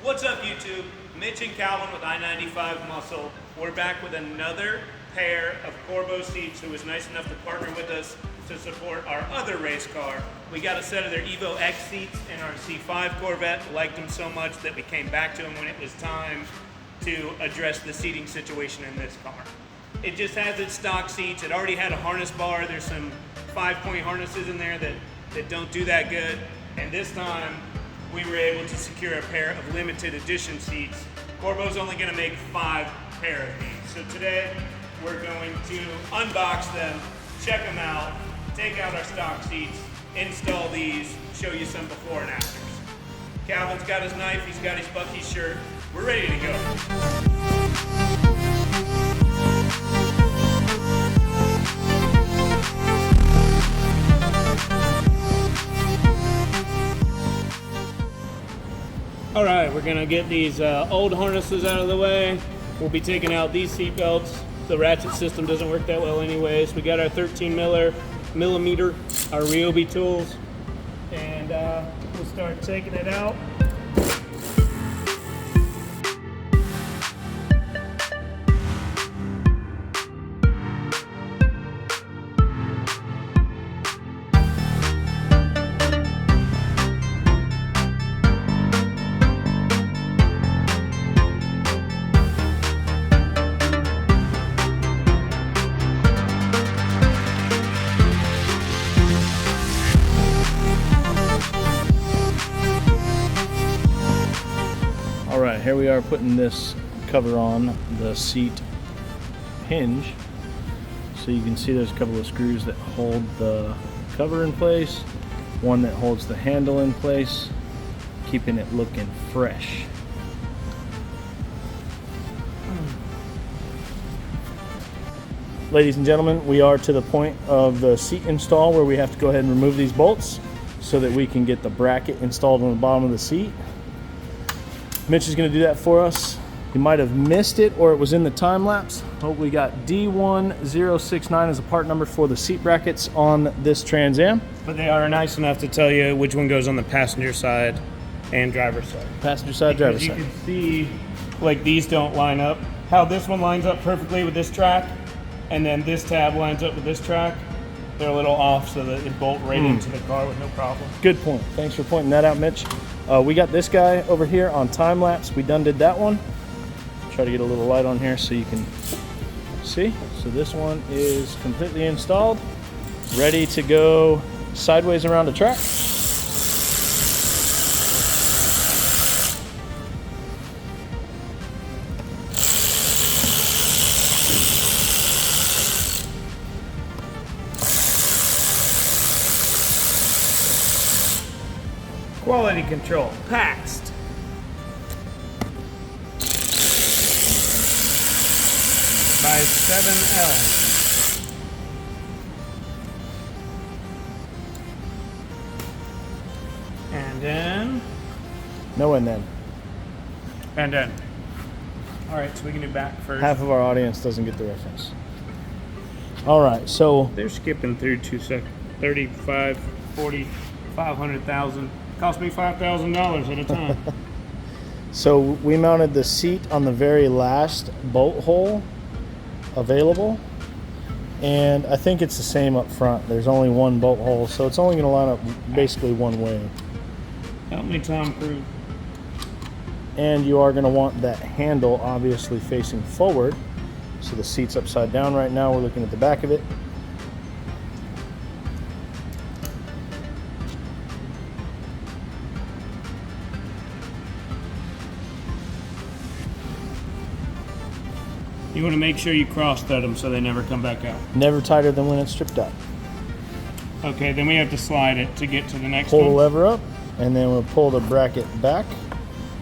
What's up, YouTube? Mitch and Calvin with I-95 Muscle. We're back with another pair of Corbeau seats who was nice enough to partner with us to support our other race car. We got a set of their Evo X seats in our C5 Corvette. Liked them so much that we came back to them when it was time to address the seating situation in this car. It just has its stock seats. It already had a harness bar. There's some 5-point harnesses in there that don't do that good. And this time, we were able to secure a pair of limited edition seats. Corbeau's only gonna make 5 pair of these. So today, we're going to unbox them, check them out, take out our stock seats, install these, show you some before and afters. Calvin's got his knife, he's got his Bucky shirt. We're ready to go. All right, we're gonna get these old harnesses out of the way. We'll be taking out these seat belts. The ratchet system doesn't work that well anyways. We got our 13 millimeter, our Ryobi tools, and we'll start taking it out. All right, here we are putting this cover on the seat hinge. So you can see there's a couple of screws that hold the cover in place, one that holds the handle in place, keeping it looking fresh. Ladies and gentlemen, we are to the point of the seat install where we have to go ahead and remove these bolts so that we can get the bracket installed on the bottom of the seat. Mitch is going to do that for us. You might have missed it or it was in the time lapse. Oh, we got D1069 as a part number for the seat brackets on this Trans Am. But they are nice enough to tell you which one goes on the passenger side and driver's side. Passenger side, driver's side. You can see, like, these don't line up. How this one lines up perfectly with this track, and then this tab lines up with this track. They're a little off so that it bolt right into the car with no problem. Good point. Thanks for pointing that out, Mitch. We got this guy over here on time lapse. We done did that one. Try to get a little light on here so you can see. So this one is completely installed, ready to go sideways around the track. Quality control, passed. By 7L. And then. No and then. And then. All right, so we can do back first. Half of our audience doesn't get the reference. All right, so. They're skipping through 2 seconds. 35, 40, 500,000. Cost me $5,000 at a time. So we mounted the seat on the very last bolt hole available, and I think it's the same up front. There's only one bolt hole, so it's only going to line up basically one way. Help me, Tom Cruise. And you are going to want that handle obviously facing forward. So the seat's upside down right now. We're looking at the back of it. You want to make sure you cross-thread them so they never come back out. Never tighter than when it's stripped out. Okay, then we have to slide it to get to the next Pull one. the lever up, and then we'll pull the bracket back.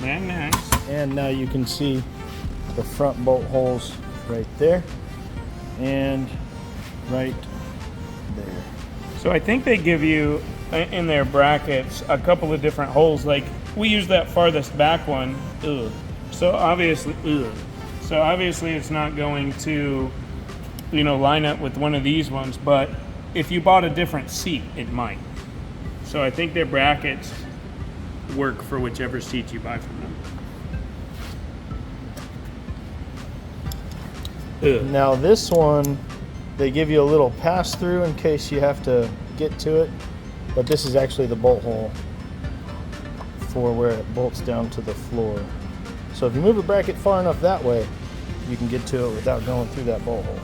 Very nice. And now you can see the front bolt holes right there and right there. So I think they give you, in their brackets, a couple of different holes. Like, we use that farthest back one. Ugh. So obviously, it's not going to, line up with one of these ones, but if you bought a different seat, it might. So I think their brackets work for whichever seat you buy from them. Now this one, they give you a little pass through in case you have to get to it, but this is actually the bolt hole for where it bolts down to the floor. So if you move the bracket far enough that way, you can get to it without going through that bolt hole.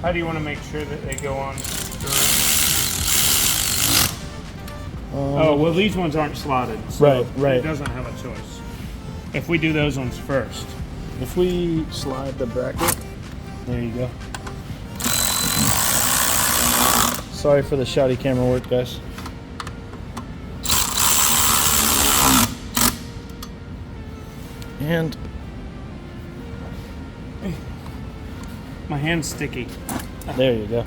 How do you want to make sure that they go on through? Well, these ones aren't slotted, so right. it doesn't have a choice. If we do those ones first. If we slide the bracket, there you go. Sorry for the shoddy camera work, guys. And my hand's sticky. there you go.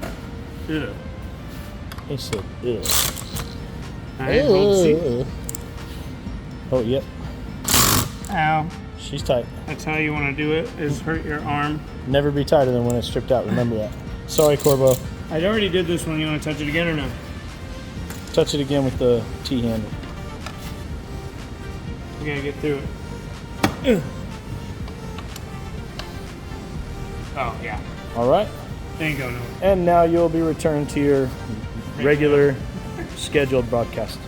Ugh. He said, ew. Alright, hold the seat. Oh, yep. Ow. She's tight. That's how you want to do it, is hurt your arm. Never be tighter than when it's stripped out. Remember that. Sorry, Corbeau. I already did this one. You want to touch it again or no? Touch it again with the T-handle. You gotta get through it. Ugh. Oh, yeah. All right. Ain't going nowhere. And now you'll be returned to your regular scheduled broadcast.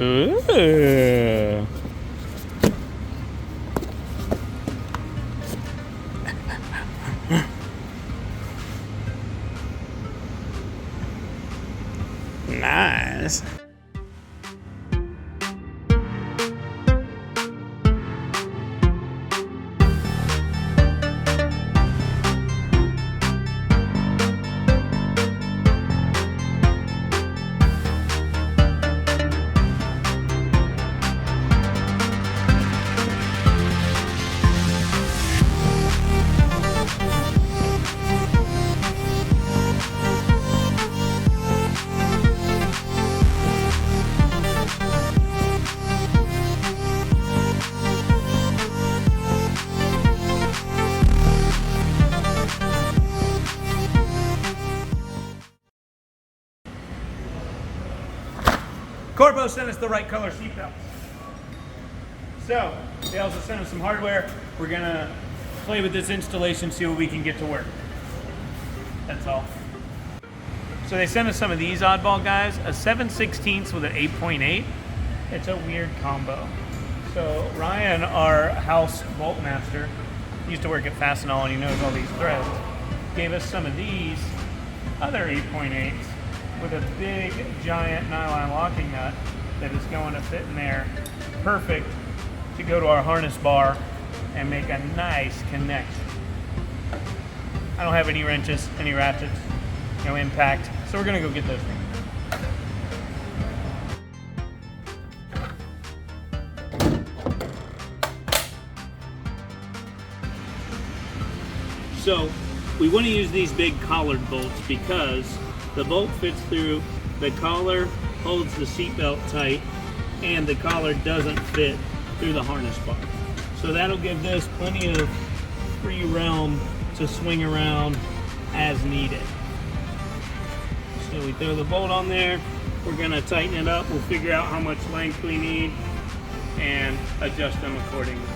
Ooh. Nice. Corbeau sent us the right color seatbelts. So, they also sent us some hardware. We're gonna play with this installation, see what we can get to work. That's all. So they sent us some of these oddball guys, a 7/16 with an 8.8. It's a weird combo. So Ryan, our house bolt master, used to work at Fastenal and he knows all these threads, gave us some of these other 8.8s with a big giant nylon locking nut that is going to fit in there perfect to go to our harness bar and make a nice connection. I don't have any wrenches, any ratchets, no impact, so we're gonna go get those things. So we want to use these big collared bolts because the bolt fits through, the collar holds the seatbelt tight, and the collar doesn't fit through the harness bar. So that'll give this plenty of free realm to swing around as needed. So we throw the bolt on there, we're gonna tighten it up, we'll figure out how much length we need and adjust them accordingly.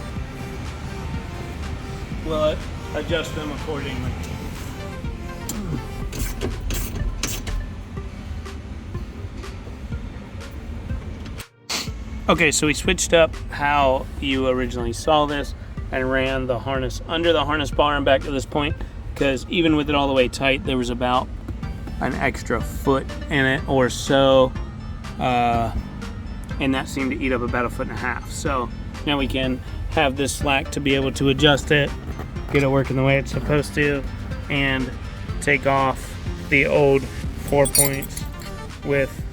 We'll adjust them accordingly. Okay, so we switched up how you originally saw this and ran the harness under the harness bar and back to this point. because even with it all the way tight, there was about an extra foot in it or so, and that seemed to eat up about 1.5 feet. So now we can have this slack to be able to adjust it, get it working the way it's supposed to, and take off the old 4 points with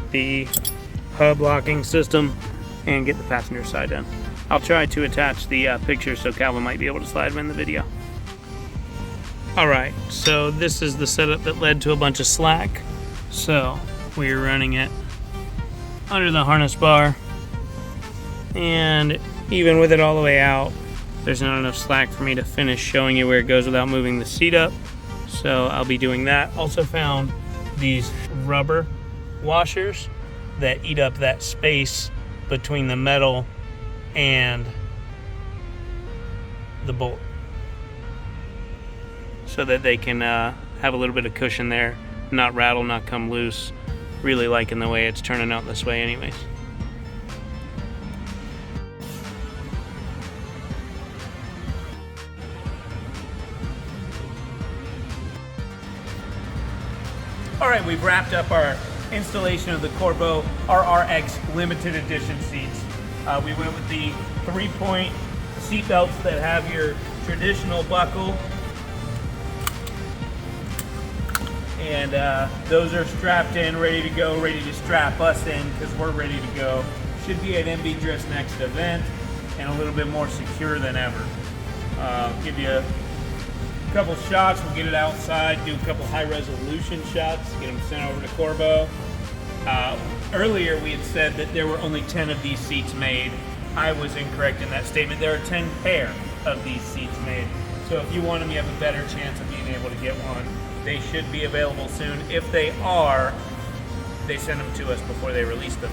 the hub locking system and get the passenger side in. I'll try to attach the pictures so Calvin might be able to slide them in the video. Alright, so this is the setup that led to a bunch of slack. So we're running it under the harness bar, and even with it all the way out, there's not enough slack for me to finish showing you where it goes without moving the seat up. So I'll be doing that. Also found these rubber washers that eat up that space between the metal and the bolt, so that they can have a little bit of cushion there, not rattle, not come loose. Really liking the way it's turning out this way anyways. All right, we've wrapped up our installation of the Corbeau RRX limited edition seats. We went with the 3-point seat belts that have your traditional buckle, and those are strapped in, ready to go, ready to strap us in because we're ready to go. Should be at MB Drift's next event and a little bit more secure than ever. Give you a couple shots, we'll get it outside, do a couple high resolution shots, get them sent over to Corbeau. Earlier we had said that there were only 10 of these seats made. I was incorrect in that statement. There are 10 pair of these seats made. So if you want them, you have a better chance of being able to get one. They should be available soon. If they are, they send them to us before they release them.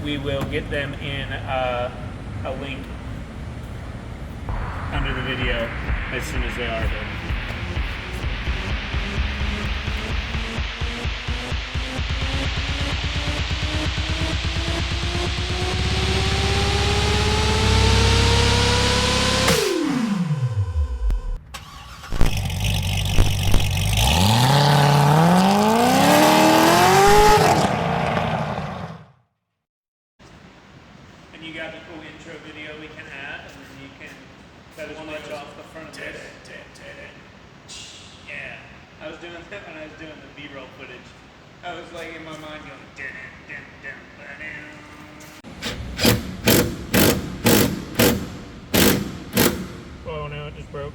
We will get them in a link under the video as soon as they are available. And you got the cool intro video we can add, and then you can cut as much off the front of this. Yeah, I was doing that when I was doing the B-roll footage. I was like in my mind going, oh no, it just broke.